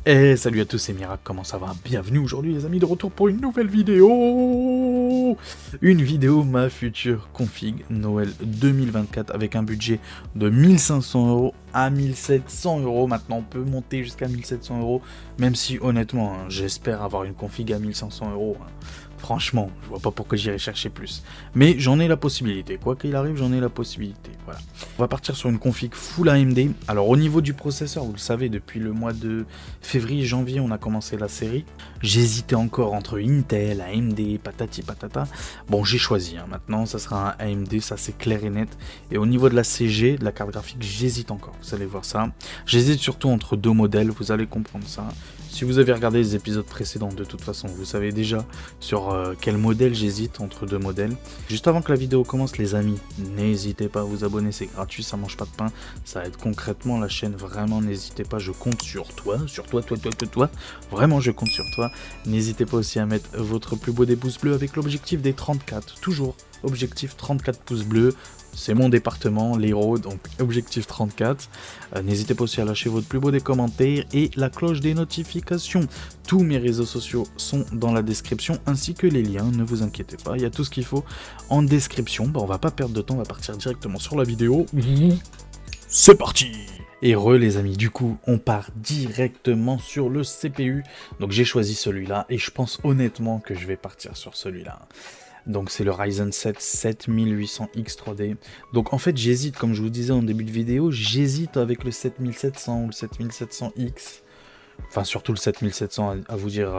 Et salut à tous, c'est Mirac, comment ça va? Bienvenue aujourd'hui les amis, de retour pour une nouvelle vidéo. Une vidéo ma future config Noël 2024 avec un budget de 1500 € à 1700 €. Maintenant on peut monter jusqu'à 1700 €, même si honnêtement j'espère avoir une config à 1500 €. Franchement, je vois pas pourquoi j'irai chercher plus. Mais j'en ai la possibilité, quoi qu'il arrive, j'en ai la possibilité, voilà. On va partir sur une config full AMD. Alors au niveau du processeur, vous le savez, depuis le mois de février-janvier, on a commencé la série. J'hésitais encore entre Intel, AMD, patati patata. Bon, j'ai choisi, maintenant, ça sera un AMD, ça c'est clair et net. Et au niveau de la CG, de la carte graphique, j'hésite encore, vous allez voir ça. J'hésite surtout entre deux modèles, vous allez comprendre ça. Si vous avez regardé les épisodes précédents, de toute façon, vous savez déjà sur quel modèle j'hésite entre deux modèles. Juste avant que la vidéo commence, les amis, n'hésitez pas à vous abonner, c'est gratuit, ça mange pas de pain, ça aide concrètement la chaîne, vraiment, n'hésitez pas, je compte sur toi, toi, vraiment, je compte sur toi. N'hésitez pas aussi à mettre votre plus beau des pouces bleus avec l'objectif des 34, toujours objectif 34 pouces bleus. C'est mon département, l'héros, donc objectif 34. N'hésitez pas aussi à lâcher votre plus beau des commentaires et la cloche des notifications. Tous mes réseaux sociaux sont dans la description, ainsi que les liens, ne vous inquiétez pas, il y a tout ce qu'il faut en description. On va pas perdre de temps, on va partir directement sur la vidéo. C'est parti! Et les amis, du coup, on part directement sur le CPU. Donc j'ai choisi celui-là, et je pense honnêtement que je vais partir sur celui-là. Donc c'est le Ryzen 7 7800X 3D. Donc en fait j'hésite, comme je vous disais en début de vidéo, j'hésite avec le 7700 ou le 7700X. Enfin surtout le 7700 à vous dire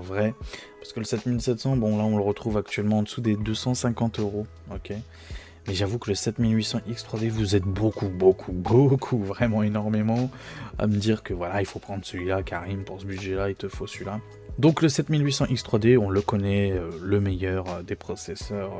vrai. Parce que le 7700, bon là on le retrouve actuellement en dessous des 250 €. Ok. Mais j'avoue que le 7800X 3D, vous êtes beaucoup, vraiment énormément à me dire que voilà, il faut prendre celui-là, Karim, pour ce budget-là, il te faut celui-là. Donc le 7800X 3D, on le connaît, le meilleur des processeurs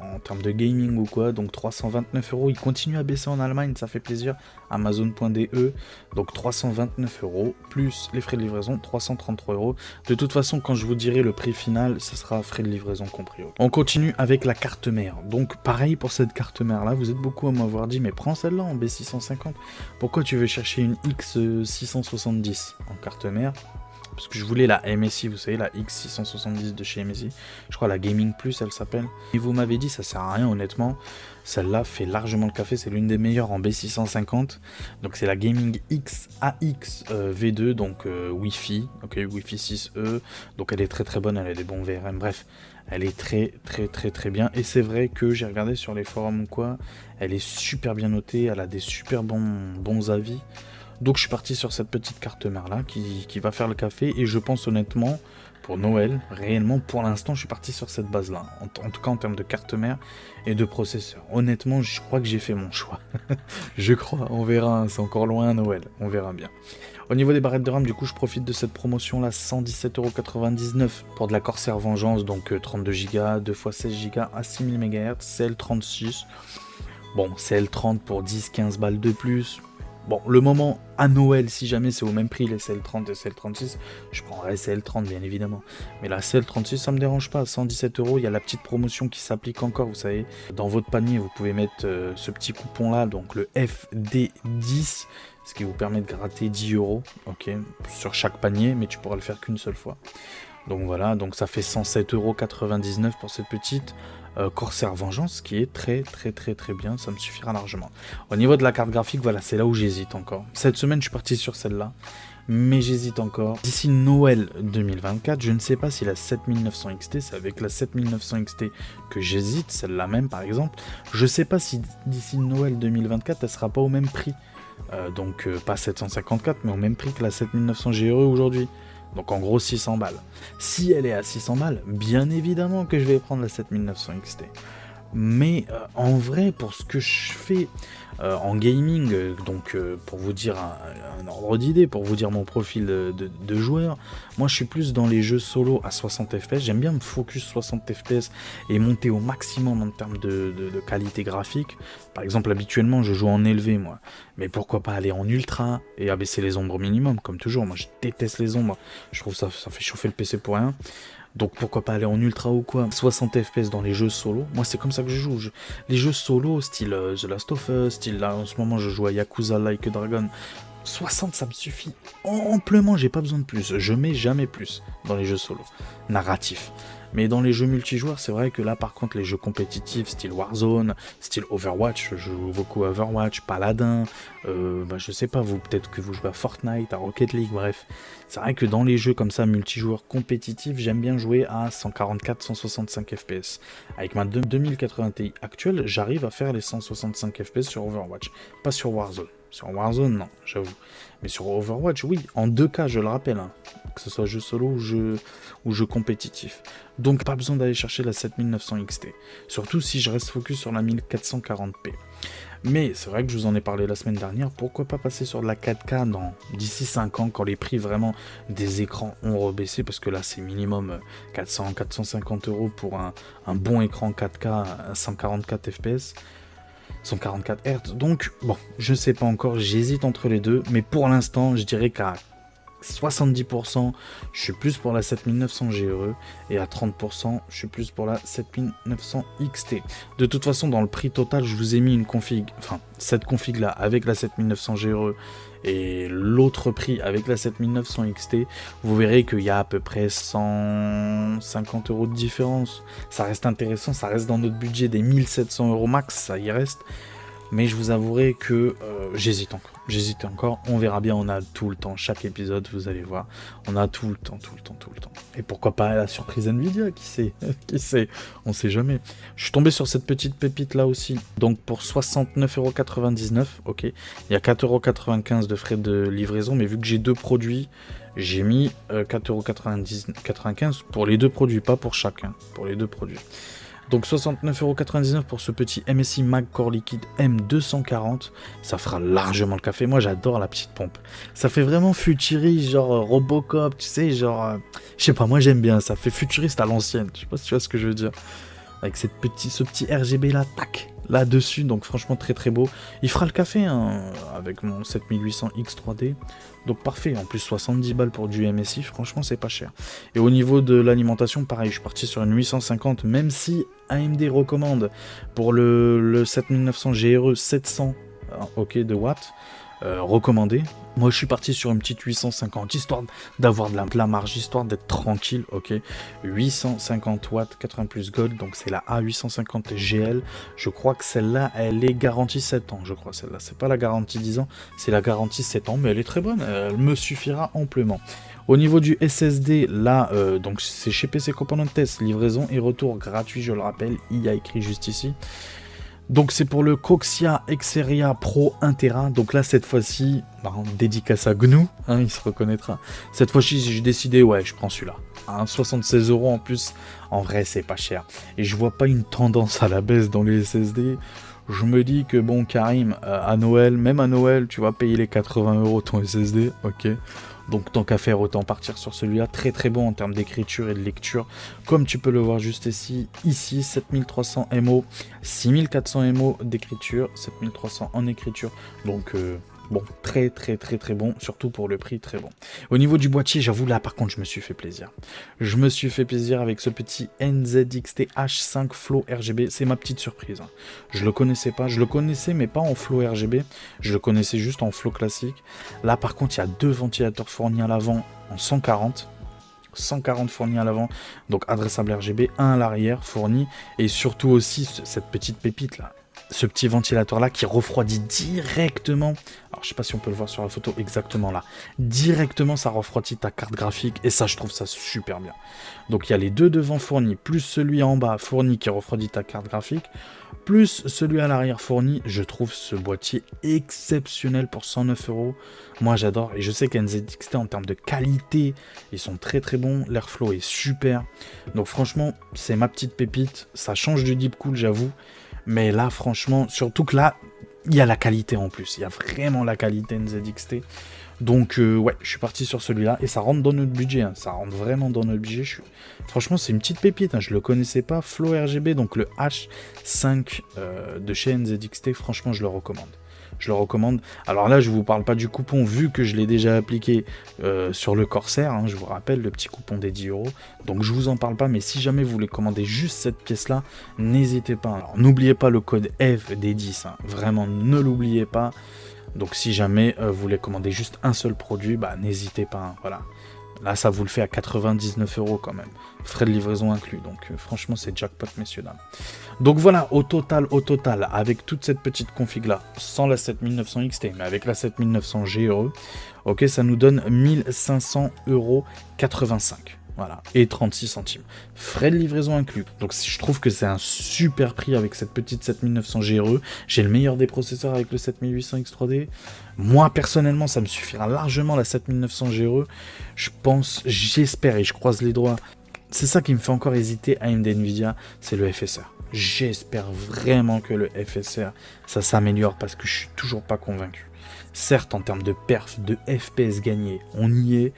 en termes de gaming ou quoi, donc 329 €, il continue à baisser en Allemagne, ça fait plaisir, Amazon.de, donc 329 € plus les frais de livraison, 333 €. De toute façon, quand je vous dirai le prix final, ce sera frais de livraison compris. Okay. On continue avec la carte mère, donc pareil pour cette carte mère là, vous êtes beaucoup à m'avoir dit, mais prends celle-là en B650, pourquoi tu veux chercher une X670 en carte mère? Parce que je voulais la MSI, vous savez, la X670 de chez MSI. Je crois la Gaming Plus, elle s'appelle. Et vous m'avez dit, ça sert à rien, honnêtement. Celle-là fait largement le café, c'est l'une des meilleures en B650. Donc c'est la Gaming X AX V2, donc Wi-Fi, ok, Wi-Fi 6E. Donc elle est très bonne, elle a des bons VRM, bref. Elle est très bien. Et c'est vrai que j'ai regardé sur les forums ou quoi, elle est super bien notée, elle a des super bons avis. Donc je suis parti sur cette petite carte mère là qui va faire le café, et je pense honnêtement pour Noël, réellement pour l'instant je suis parti sur cette base là, en tout cas en termes de carte mère et de processeur. Honnêtement je crois que j'ai fait mon choix, je crois, on verra, c'est encore loin à Noël, on verra bien. Au niveau des barrettes de RAM, du coup je profite de cette promotion là, 117,99 € pour de la Corsair Vengeance, donc 32 Go, 2x16 Go à 6000 MHz, CL36, bon CL30 pour 10-15 balles de plus. Bon, le moment à Noël, si jamais c'est au même prix, les CL30 et CL36, je prendrais CL30 bien évidemment. Mais la CL36, ça me dérange pas, 117 €, il y a la petite promotion qui s'applique encore, vous savez. Dans votre panier, vous pouvez mettre ce petit coupon là, donc le FD10, ce qui vous permet de gratter 10 €, ok, sur chaque panier, mais tu pourras le faire qu'une seule fois. Donc voilà, donc ça fait 107,99 € pour cette petite Corsair Vengeance, qui est très bien, ça me suffira largement. Au niveau de la carte graphique, voilà, c'est là où j'hésite encore. Cette semaine, je suis parti sur celle-là, mais j'hésite encore. D'ici Noël 2024, je ne sais pas si la 7900 XT, c'est avec la 7900 XT que j'hésite, celle-là même par exemple. Je ne sais pas si d'ici Noël 2024, elle sera pas au même prix. Donc pas 754, mais au même prix que la 7900 GRE aujourd'hui. Donc en gros 600 balles. Si elle est à 600 balles, bien évidemment que je vais prendre la 7900 XT. Mais en vrai, pour ce que je fais en gaming, donc pour vous dire un ordre d'idée, pour vous dire mon profil de joueur, moi je suis plus dans les jeux solo à 60 FPS, j'aime bien me focus 60 FPS et monter au maximum en termes de qualité graphique. Par exemple, habituellement je joue en élevé moi, mais pourquoi pas aller en ultra et abaisser les ombres au minimum, comme toujours. Moi je déteste les ombres, je trouve ça fait chauffer le PC pour rien. Donc pourquoi pas aller en ultra ou quoi. 60 FPS dans les jeux solo, moi c'est comme ça que je joue. Les jeux solo, style The Last of Us, style là en ce moment je joue à Yakuza Like a Dragon, 60, ça me suffit amplement, j'ai pas besoin de plus. Je mets jamais plus dans les jeux solo narratifs. Mais dans les jeux multijoueurs, c'est vrai que là, par contre, les jeux compétitifs, style Warzone, style Overwatch, je joue beaucoup à Overwatch, Paladin, je sais pas, vous, peut-être que vous jouez à Fortnite, à Rocket League, bref. C'est vrai que dans les jeux comme ça, multijoueurs compétitifs, j'aime bien jouer à 144-165 FPS. Avec ma 2080 Ti actuelle, j'arrive à faire les 165 FPS sur Overwatch, pas sur Warzone. Sur Warzone, non, j'avoue. Mais sur Overwatch, oui, en 2K, je le rappelle, hein, que ce soit jeu solo ou jeu compétitif. Donc pas besoin d'aller chercher la 7900 XT. Surtout si je reste focus sur la 1440p. Mais c'est vrai que je vous en ai parlé la semaine dernière, pourquoi pas passer sur de la 4K d'ici 5 ans, quand les prix vraiment des écrans ont rebaissé, parce que là c'est minimum 400-450 € pour un bon écran 4K à 144 FPS. 144 Hz, donc bon, je sais pas encore, j'hésite entre les deux, mais pour l'instant, je dirais qu'à 70%, je suis plus pour la 7900 GE, et à 30%, je suis plus pour la 7900 XT. De toute façon, dans le prix total, je vous ai mis une config, enfin, cette config là, avec la 7900 GE, et l'autre prix avec la 7900 XT, vous verrez qu'il y a à peu près 150 € de différence. Ça reste intéressant, ça reste dans notre budget des 1700 € max, ça y reste. Mais je vous avouerai que j'hésite encore, on verra bien, on a tout le temps, chaque épisode, vous allez voir, on a tout le temps. Et pourquoi pas la surprise Nvidia, qui sait, qui sait, on sait jamais. Je suis tombé sur cette petite pépite là aussi, donc pour 69,99 €, ok, il y a 4,95 € de frais de livraison, mais vu que j'ai deux produits, j'ai mis 4,95 € pour les deux produits, pas pour chacun, pour les deux produits. Donc 69,99 € pour ce petit MSI Mag Core Liquid M240, ça fera largement le café. Moi j'adore la petite pompe. Ça fait vraiment futuriste, genre Robocop, tu sais, genre... je sais pas, moi j'aime bien, ça fait futuriste à l'ancienne. Je sais pas si tu vois ce que je veux dire. Avec ce petit RGB là, tac, là-dessus, donc franchement très très beau. Il fera le café hein, avec mon 7800 X3D. Donc parfait, en plus 70 balles pour du MSI, franchement c'est pas cher. Et au niveau de l'alimentation, pareil, je suis parti sur une 850, même si AMD recommande pour le 7900 GRE 700 ok, de watts, recommandé. Moi je suis parti sur une petite 850, histoire d'avoir de la marge, histoire d'être tranquille, ok. 850 watts, 80 plus gold, donc c'est la A850 GL. Je crois que celle-là, elle est garantie 7 ans, je crois, celle-là. C'est pas la garantie 10 ans, c'est la garantie 7 ans, mais elle est très bonne, elle me suffira amplement. Au niveau du SSD, là, donc c'est chez PC Component Test, livraison et retour gratuit, je le rappelle, il y a écrit juste ici. Donc c'est pour le Coxia Xperia Pro 1 Tera. Donc là cette fois-ci, dédicace à GNU, hein, il se reconnaîtra. Cette fois-ci j'ai décidé, ouais je prends celui-là. 76 € en plus, en vrai c'est pas cher. Et je vois pas une tendance à la baisse dans les SSD. Je me dis que bon Karim, à Noël, même à Noël, tu vas payer les 80 € ton SSD, ok. Donc tant qu'à faire, autant partir sur celui-là. Très très bon en termes d'écriture et de lecture. Comme tu peux le voir juste ici, 7300 MO, 6400 MO d'écriture, 7300 en écriture. Donc bon, très bon, surtout pour le prix, très bon. Au niveau du boîtier, j'avoue là par contre je me suis fait plaisir. Je me suis fait plaisir avec ce petit NZXT H5 Flow RGB, c'est ma petite surprise. Hein. Je le connaissais pas, je le connaissais mais pas en Flow RGB, je le connaissais juste en Flow classique. Là par contre il y a deux ventilateurs fournis à l'avant en 140 fournis à l'avant, donc adressable RGB, un à l'arrière fourni, et surtout aussi cette petite pépite là. Ce petit ventilateur là qui refroidit directement, alors je sais pas si on peut le voir sur la photo exactement là, directement ça refroidit ta carte graphique et ça je trouve ça super bien. Donc il y a les deux devant fournis, plus celui en bas fourni qui refroidit ta carte graphique, plus celui à l'arrière fourni. Je trouve ce boîtier exceptionnel pour 109 €. Moi j'adore et je sais qu'NZXT en termes de qualité, ils sont très bons, l'airflow est super. Donc franchement c'est ma petite pépite, ça change du deep cool j'avoue. Mais là, franchement, surtout que là, il y a la qualité en plus. Il y a vraiment la qualité NZXT. Donc, ouais, je suis parti sur celui-là. Et ça rentre dans notre budget. Hein. Ça rentre vraiment dans notre budget. Franchement, c'est une petite pépite. Hein. Je ne le connaissais pas. Flow RGB, donc le H5 de chez NZXT. Franchement, je le recommande. Je le recommande. Alors là, je vous parle pas du coupon, vu que je l'ai déjà appliqué sur le Corsair. Hein, je vous rappelle, le petit coupon des 10 €. Donc je vous en parle pas, mais si jamais vous voulez commander juste cette pièce-là, n'hésitez pas. Alors n'oubliez pas le code F des 10. Hein. Vraiment, ne l'oubliez pas. Donc si jamais vous voulez commander juste un seul produit, bah n'hésitez pas, hein, voilà. Là, ça vous le fait à 99 € quand même. Frais de livraison inclus. Donc, franchement, c'est jackpot, messieurs, dames. Donc, voilà, au total, avec toute cette petite config-là, sans la 7900 XT, mais avec la 7900 GRE, ok, ça nous donne 1500,85 €. Voilà, et 36 centimes. Frais de livraison inclus. Donc je trouve que c'est un super prix avec cette petite 7900 GRE. J'ai le meilleur des processeurs avec le 7800 X3D. Moi, personnellement, ça me suffira largement la 7900 GRE. Je pense, j'espère et je croise les doigts. C'est ça qui me fait encore hésiter à AMD Nvidia, c'est le FSR. J'espère vraiment que le FSR, ça s'améliore parce que je suis toujours pas convaincu. Certes, en termes de perf, de FPS gagnés, on y est,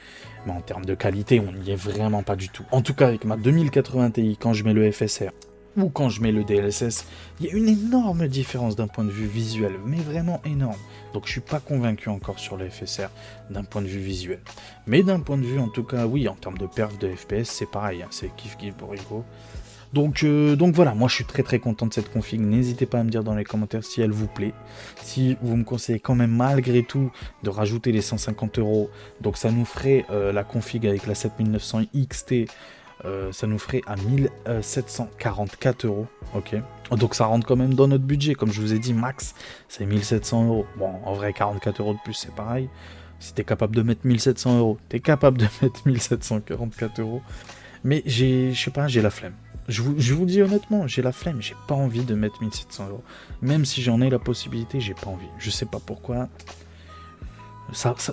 mais en termes de qualité, on n'y est vraiment pas du tout. En tout cas, avec ma 2080 Ti, quand je mets le FSR ou quand je mets le DLSS, il y a une énorme différence d'un point de vue visuel, mais vraiment énorme. Donc je suis pas convaincu encore sur le FSR d'un point de vue visuel. Mais d'un point de vue, en tout cas, oui, en termes de perf, de FPS, c'est pareil, hein, c'est kiff pour Rico. Donc voilà, moi je suis très content de cette config. N'hésitez pas à me dire dans les commentaires si elle vous plaît. Si vous me conseillez quand même malgré tout de rajouter les 150 €. Donc ça nous ferait la config avec la 7900 XT. Ça nous ferait à 1744 €. Ok. Donc ça rentre quand même dans notre budget. Comme je vous ai dit, max c'est 1700 €. Bon, en vrai 44 € de plus c'est pareil. Si t'es capable de mettre 1700 €, t'es capable de mettre 1744 €. Mais je sais pas, j'ai la flemme. Je vous dis honnêtement, j'ai la flemme, j'ai pas envie de mettre 1700 €. Même si j'en ai la possibilité, j'ai pas envie. Je sais pas pourquoi.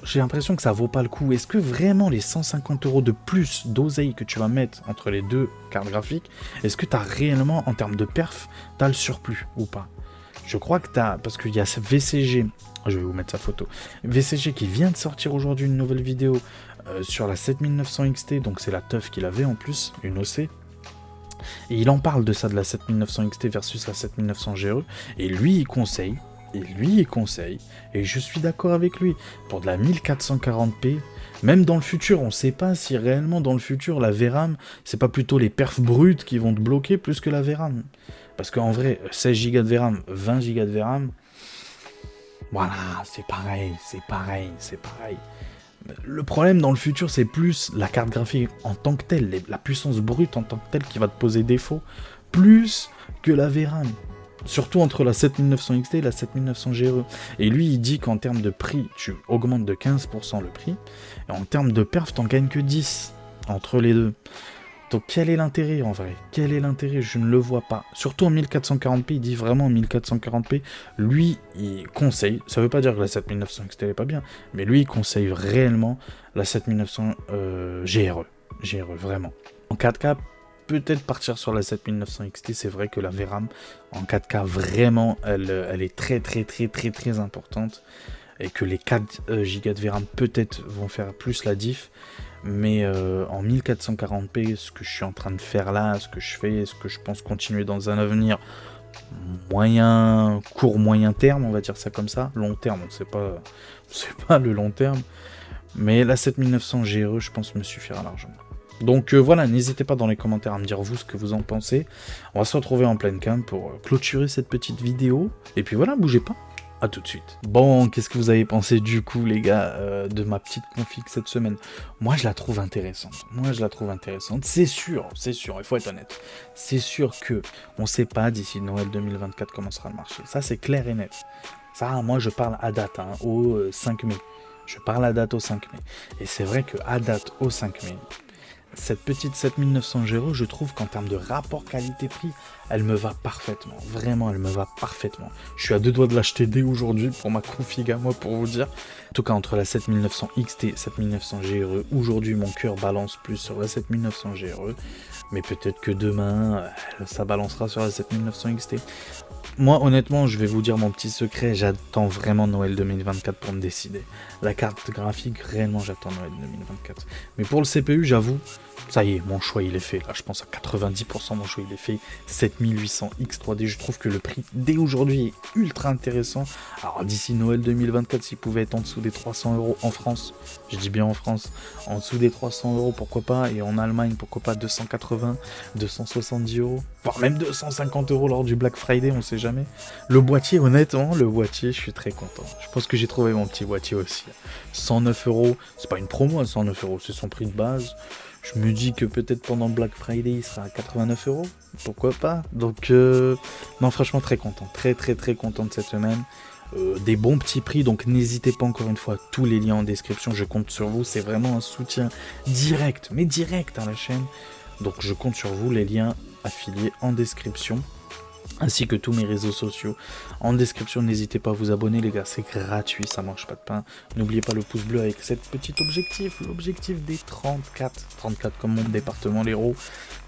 J'ai l'impression que ça vaut pas le coup. Est-ce que vraiment les 150 € de plus d'oseille que tu vas mettre entre les deux cartes graphiques, est-ce que tu as réellement, en termes de perf, tu as le surplus ou pas? Je crois que tu as, parce qu'il y a ce VCG, je vais vous mettre sa photo, VCG qui vient de sortir aujourd'hui une nouvelle vidéo sur la 7900 XT, donc c'est la teuf qu'il avait en plus, une OC. Et il en parle de ça, de la 7900 XT versus la 7900 GRE, et lui il conseille, et je suis d'accord avec lui, pour de la 1440p, même dans le futur, on sait pas si réellement dans le futur la VRAM, c'est pas plutôt les perfs brutes qui vont te bloquer plus que la VRAM. Parce qu'en vrai, 16 Go de VRAM, 20 Go de VRAM, voilà, c'est pareil. Le problème dans le futur, c'est plus la carte graphique en tant que telle, la puissance brute en tant que telle qui va te poser défaut, plus que la VRAM. Surtout entre la 7900 XT et la 7900 GRE. Et lui, il dit qu'en termes de prix, tu augmentes de 15% le prix, et en termes de perf, t'en gagnes que 10 entre les deux. Donc quel est l'intérêt en vrai? Quel est l'intérêt? Je ne le vois pas. Surtout en 1440p, il dit vraiment en 1440p, lui il conseille, ça veut pas dire que la 7900 XT est pas bien, mais lui il conseille réellement la 7900 GRE, vraiment. En 4K, peut-être partir sur la 7900 XT, c'est vrai que la VRAM en 4K vraiment elle est très importante, et que les 4 Go de VRAM peut-être vont faire plus la diff. Mais en 1440p, ce que je suis en train de faire là, ce que je fais, ce que je pense continuer dans un avenir court moyen terme, on va dire ça comme ça, long terme, c'est pas le long terme, mais la 7900 GRE, je pense, me suffira largement. Donc voilà, n'hésitez pas dans les commentaires à me dire vous ce que vous en pensez. On va se retrouver en pleine cam pour clôturer cette petite vidéo, et puis voilà, bougez pas. A tout de suite. Bon, qu'est-ce que vous avez pensé du coup, les gars, de ma petite config cette semaine? Moi, je la trouve intéressante. C'est sûr, il faut être honnête. C'est sûr que on sait pas d'ici Noël 2024 comment sera le marché. Ça, c'est clair et net. Ça, moi, je parle à date, hein, au 5 mai. Je parle à date au 5 mai. Et c'est vrai que à date au 5 mai, cette petite 7900 GRE, je trouve qu'en termes de rapport qualité-prix, elle me va parfaitement. Vraiment, elle me va parfaitement. Je suis à deux doigts de l'acheter dès aujourd'hui pour ma config à moi, pour vous dire. En tout cas, entre la 7900 XT et 7900 GRE, aujourd'hui, mon cœur balance plus sur la 7900 GRE. Mais peut-être que demain, ça balancera sur la 7900 XT. Moi, honnêtement, je vais vous dire mon petit secret, j'attends vraiment Noël 2024 pour me décider. La carte graphique, réellement, j'attends Noël 2024. Mais pour le CPU, j'avoue, ça y est, mon choix, il est fait. Là, je pense à 90%, mon choix, il est fait. 7800 X3D, je trouve que le prix, dès aujourd'hui, est ultra intéressant. Alors, d'ici Noël 2024, s'il pouvait être en dessous des 300 € en France, je dis bien en France, en dessous des 300 €, pourquoi pas, et en Allemagne, pourquoi pas 280, 270 €, voire même 250 € lors du Black Friday, on sait sait jamais. Le boîtier, honnêtement, le boîtier, je suis très content. Je pense que j'ai trouvé mon petit boîtier aussi. 109 euros, c'est pas une promo à 109 euros, c'est son prix de base. Je me dis que peut-être pendant Black Friday, il sera à 89 euros. Pourquoi pas? Donc, non, franchement, très content. Très, très, très content de cette semaine. Des bons petits prix, donc n'hésitez pas encore une fois, tous les liens en description, je compte sur vous, c'est vraiment un soutien direct, mais direct à la chaîne. Donc je compte sur vous, les liens affiliés en description, ainsi que tous mes réseaux sociaux en description. N'hésitez pas à vous abonner les gars, c'est gratuit, ça mange pas de pain. N'oubliez pas le pouce bleu avec cette petite objectif, l'objectif des 34 comme mon département l'héros,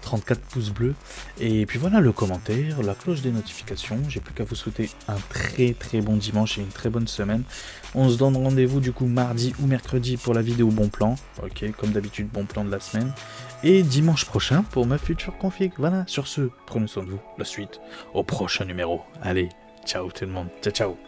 34 pouces bleus. Et puis voilà, le commentaire, la cloche des notifications. J'ai plus qu'à vous souhaiter un très très bon dimanche et une très bonne semaine. On se donne rendez-vous du coup mardi ou mercredi pour la vidéo bon plan, ok, comme d'habitude bon plan de la semaine. Et dimanche prochain pour ma future config. Voilà, sur ce, prenez soin de vous. La suite au prochain numéro. Allez, ciao tout le monde. Ciao, ciao.